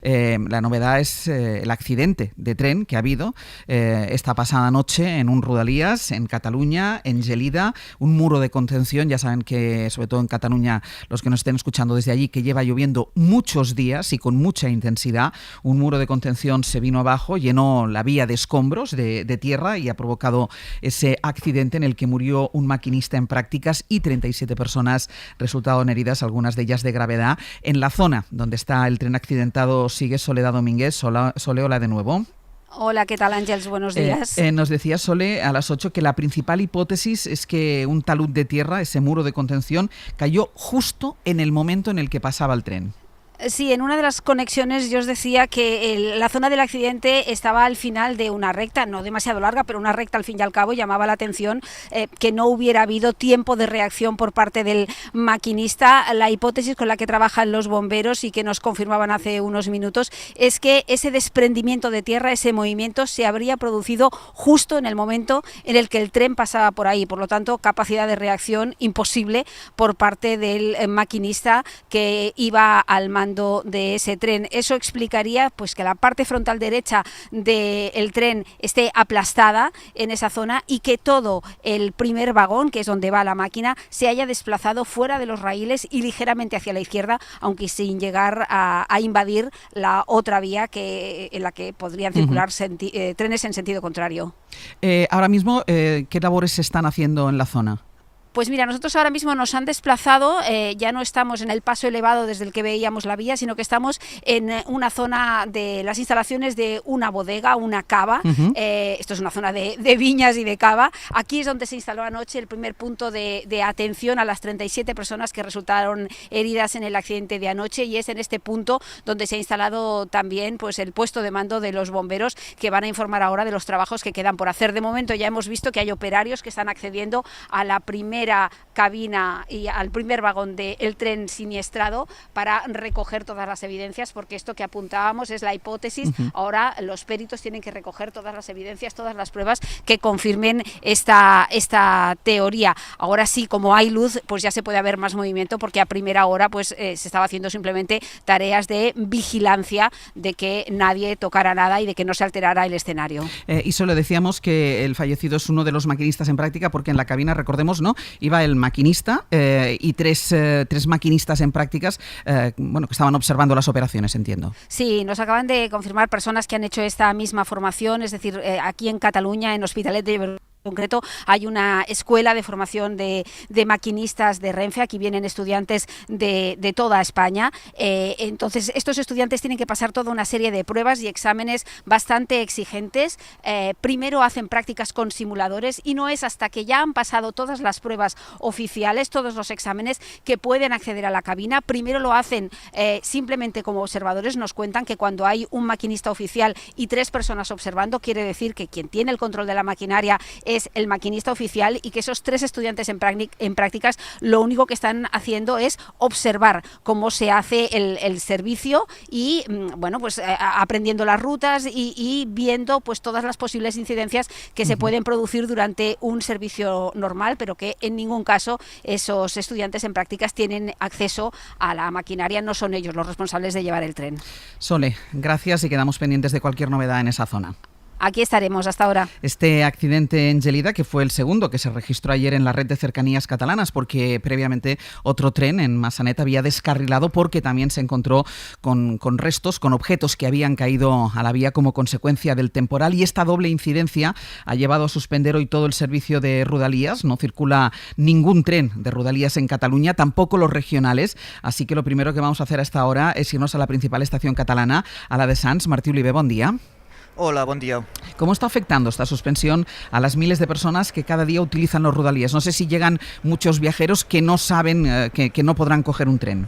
La novedad es el accidente de tren que ha habido esta pasada noche en un Rodalies, en Cataluña, en Gelida, un muro de contención. Ya saben que, sobre todo en Cataluña, los que nos estén escuchando desde allí, que lleva lloviendo muchos días y con mucha intensidad. Un muro de contención se vino abajo, llenó la vía de escombros de tierra y ha provocado ese accidente en el que murió un maquinista en prácticas y 37 personas resultaron heridas, algunas de ellas de gravedad. En la zona donde está el tren accidentado sigue Soledad Domínguez. Sole, hola de nuevo. Hola, ¿qué tal, Ángels? Buenos días. Nos decía Sole a las 8 que la principal hipótesis es que un talud de tierra, ese muro de contención, cayó justo en el momento en el que pasaba el tren. Sí, en una de las conexiones yo os decía que la zona del accidente estaba al final de una recta, no demasiado larga, pero una recta al fin y al cabo. Llamaba la atención que no hubiera habido tiempo de reacción por parte del maquinista. La hipótesis con la que trabajan los bomberos y que nos confirmaban hace unos minutos es que ese desprendimiento de tierra, ese movimiento, se habría producido justo en el momento en el que el tren pasaba por ahí. Por lo tanto, capacidad de reacción imposible por parte del maquinista que iba al mando de ese tren. Eso explicaría pues que la parte frontal derecha del tren esté aplastada en esa zona y que todo el primer vagón, que es donde va la máquina, se haya desplazado fuera de los raíles y ligeramente hacia la izquierda, aunque sin llegar a invadir la otra vía en la que podrían circular trenes en sentido contrario. Ahora mismo, ¿qué labores se están haciendo en la zona? Pues mira, nosotros ahora mismo nos han desplazado, ya no estamos en el paso elevado desde el que veíamos la vía, sino que estamos en una zona de las instalaciones de una bodega, una cava. Esto es una zona de viñas y de cava. Aquí es donde se instaló anoche el primer punto de atención a las 37 personas que resultaron heridas en el accidente de anoche, y es en este punto donde se ha instalado también pues el puesto de mando de los bomberos, que van a informar ahora de los trabajos que quedan por hacer. De momento ya hemos visto que hay operarios que están accediendo a la primera cabina y al primer vagón del tren siniestrado para recoger todas las evidencias, porque esto que apuntábamos es la hipótesis. Ahora los peritos tienen que recoger todas las evidencias, todas las pruebas que confirmen esta teoría. Ahora sí, como hay luz, pues ya se puede haber más movimiento, porque a primera hora pues se estaba haciendo simplemente tareas de vigilancia de que nadie tocara nada y de que no se alterara el escenario. Y solo decíamos que el fallecido es uno de los maquinistas en práctica, porque en la cabina, recordemos, ¿no?, iba el maquinista y tres maquinistas en prácticas, que estaban observando las operaciones, entiendo. Sí, nos acaban de confirmar personas que han hecho esta misma formación, es decir, aquí en Cataluña, en Hospitalet de Llobregat, en concreto, hay una escuela de formación de maquinistas de Renfe. Aquí vienen estudiantes de toda España. Entonces, estos estudiantes tienen que pasar toda una serie de pruebas y exámenes bastante exigentes. Primero hacen prácticas con simuladores, y no es hasta que ya han pasado todas las pruebas oficiales, todos los exámenes, que pueden acceder a la cabina. Primero lo hacen simplemente como observadores. Nos cuentan que cuando hay un maquinista oficial y 3 personas observando, quiere decir que quien tiene el control de la maquinaria es el maquinista oficial, y que esos 3 estudiantes en prácticas lo único que están haciendo es observar cómo se hace el servicio y aprendiendo las rutas y viendo pues todas las posibles incidencias que se pueden producir durante un servicio normal, pero que en ningún caso esos estudiantes en prácticas tienen acceso a la maquinaria. No son ellos los responsables de llevar el tren. Sole, gracias, y quedamos pendientes de cualquier novedad en esa zona. Aquí estaremos hasta ahora. Este accidente en Gelida, que fue el segundo que se registró ayer en la red de cercanías catalanas, porque previamente otro tren en Massanet había descarrilado porque también se encontró con restos, con objetos que habían caído a la vía como consecuencia del temporal, y esta doble incidencia ha llevado a suspender hoy todo el servicio de Rodalies. No circula ningún tren de Rodalies en Cataluña, tampoco los regionales, así que lo primero que vamos a hacer hasta ahora es irnos a la principal estación catalana, a la de Sants. Martí Oliver, buen día. Hola, buen día. ¿Cómo está afectando esta suspensión a las miles de personas que cada día utilizan los Rodalies? No sé si llegan muchos viajeros que no saben que no podrán coger un tren.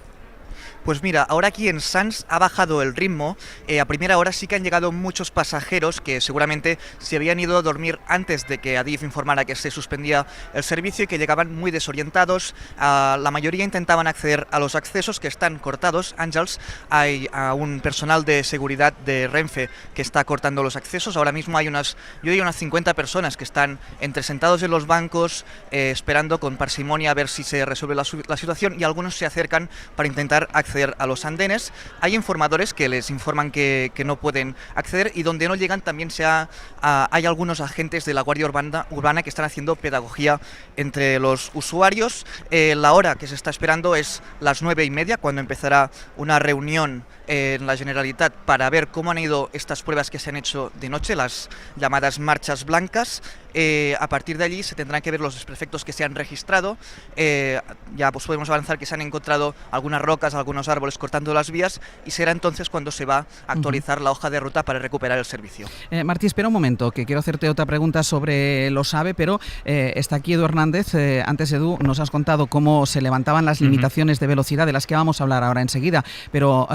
Pues mira, ahora aquí en Sants ha bajado el ritmo. A primera hora sí que han llegado muchos pasajeros que seguramente se habían ido a dormir antes de que Adif informara que se suspendía el servicio y que llegaban muy desorientados. La mayoría intentaban acceder a los accesos que están cortados. Àngels, hay un personal de seguridad de Renfe que está cortando los accesos. Ahora mismo hay unas 50 personas que están entre sentados en los bancos esperando con parsimonia a ver si se resuelve la situación, y algunos se acercan para intentar acceder acceder a los andenes. Hay informadores que les informan que no pueden acceder, y donde no llegan también hay algunos agentes de la Guardia Urbana que están haciendo pedagogía entre los usuarios. La hora que se está esperando es las 9:30, cuando empezará una reunión en la Generalitat para ver cómo han ido estas pruebas que se han hecho de noche, las llamadas marchas blancas. A partir de allí se tendrán que ver los desperfectos que se han registrado. Ya pues podemos avanzar que se han encontrado algunas rocas, algunos árboles cortando las vías, y será entonces cuando se va a actualizar la hoja de ruta para recuperar el servicio. Martí, espera un momento, que quiero hacerte otra pregunta sobre los AVE, pero está aquí Edu Hernández. Antes, Edu, nos has contado cómo se levantaban las limitaciones de velocidad, de las que vamos a hablar ahora enseguida, pero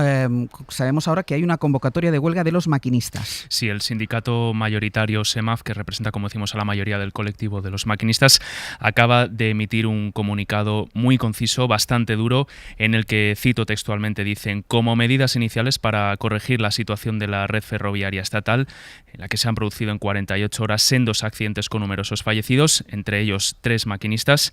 sabemos ahora que hay una convocatoria de huelga de los maquinistas. Sí, el sindicato mayoritario SEMAF, que representa, como decimos, a la mayoría del colectivo de los maquinistas, acaba de emitir un comunicado muy conciso, bastante duro, en el que, cito textualmente, dicen: como medidas iniciales para corregir la situación de la red ferroviaria estatal, en la que se han producido en 48 horas sendos accidentes con numerosos fallecidos, entre ellos 3 maquinistas,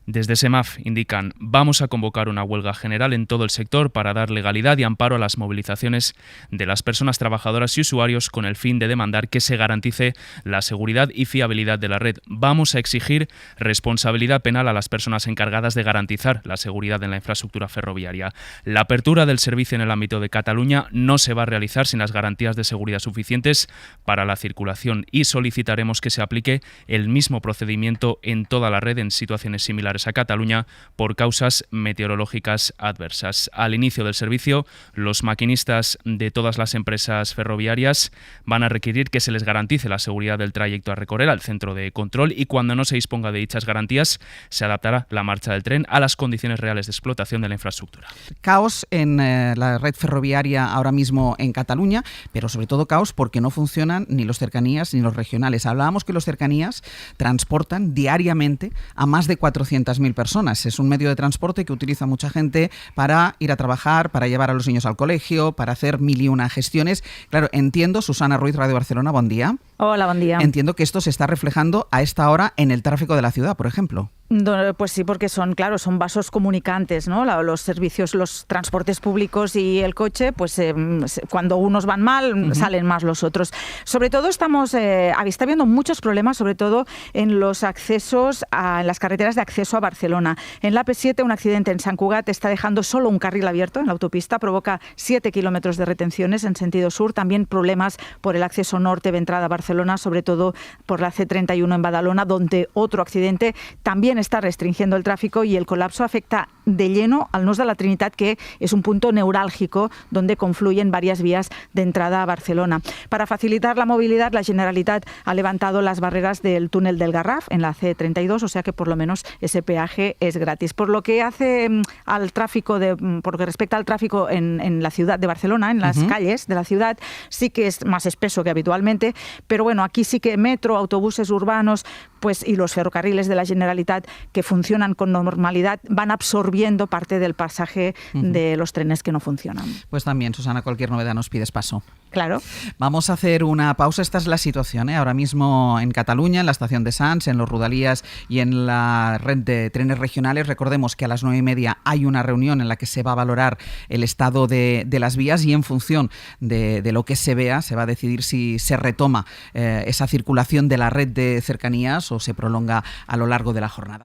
desde SEMAF indican: vamos a convocar una huelga general en todo el sector para dar legalidad y amparo a las movilizaciones de las personas trabajadoras y usuarios, con el fin de demandar que se garantice la seguridad y fiabilidad de la red. Vamos a exigir responsabilidad penal a las personas encargadas de garantizar la seguridad en la infraestructura ferroviaria. La apertura del servicio en el ámbito de Cataluña no se va a realizar sin las garantías de seguridad suficientes para la circulación, y solicitaremos que se aplique el mismo procedimiento en toda la red en situaciones similares a Cataluña por causas meteorológicas adversas. Al inicio del servicio, los maquinistas de todas las empresas ferroviarias van a requerir que se les garantice la seguridad del trayecto a recorrer al centro de control, y cuando no se disponga de dichas garantías, se adaptará la marcha del tren a las condiciones reales de explotación de la infraestructura. Caos en la red ferroviaria ahora mismo en Cataluña, pero sobre todo caos porque no funcionan ni los cercanías ni los regionales. Hablábamos que los cercanías transportan diariamente a más de 400.000 personas. Es un medio de transporte que utiliza mucha gente para ir a trabajar, para llevar a los niños al colegio, para hacer 1000 y una gestiones. Claro, entiendo, Susana Ruiz, Radio Barcelona, buen día. Hola, buen día. Entiendo que esto se está reflejando a esta hora en el tráfico de la ciudad, por ejemplo. Pues sí, porque son vasos comunicantes, ¿no? Los servicios, los transportes públicos y el coche, pues cuando unos van mal, salen más los otros. Sobre todo está habiendo muchos problemas, sobre todo en los accesos, en las carreteras de acceso a Barcelona. En la AP7, un accidente en Sant Cugat está dejando solo un carril abierto en la autopista, provoca 7 kilómetros de retenciones en sentido sur. También problemas por el acceso norte de entrada a Barcelona, sobre todo por la C31 en Badalona, donde otro accidente también está restringiendo el tráfico, y el colapso afecta de lleno al Nus de la Trinitat, que es un punto neurálgico donde confluyen varias vías de entrada a Barcelona. Para facilitar la movilidad, la Generalitat ha levantado las barreras del túnel del Garraf en la C32, o sea que por lo menos ese peaje es gratis. Por lo que hace al tráfico, por lo que respecta al tráfico en la ciudad de Barcelona, en las calles de la ciudad, sí que es más espeso que habitualmente, pero bueno, aquí sí que metro, autobuses urbanos, pues y los ferrocarriles de la Generalitat, que funcionan con normalidad, van absorbiendo parte del pasaje de los trenes que no funcionan. Pues también, Susana, cualquier novedad nos pides paso. Claro. Vamos a hacer una pausa. Esta es la situación, ahora mismo en Cataluña, en la estación de Sants, en los Rodalies y en la red de trenes regionales. Recordemos que a las 9:30 hay una reunión en la que se va a valorar el estado de las vías, y en función de lo que se vea se va a decidir si se retoma esa circulación de la red de cercanías o se prolonga a lo largo de la jornada.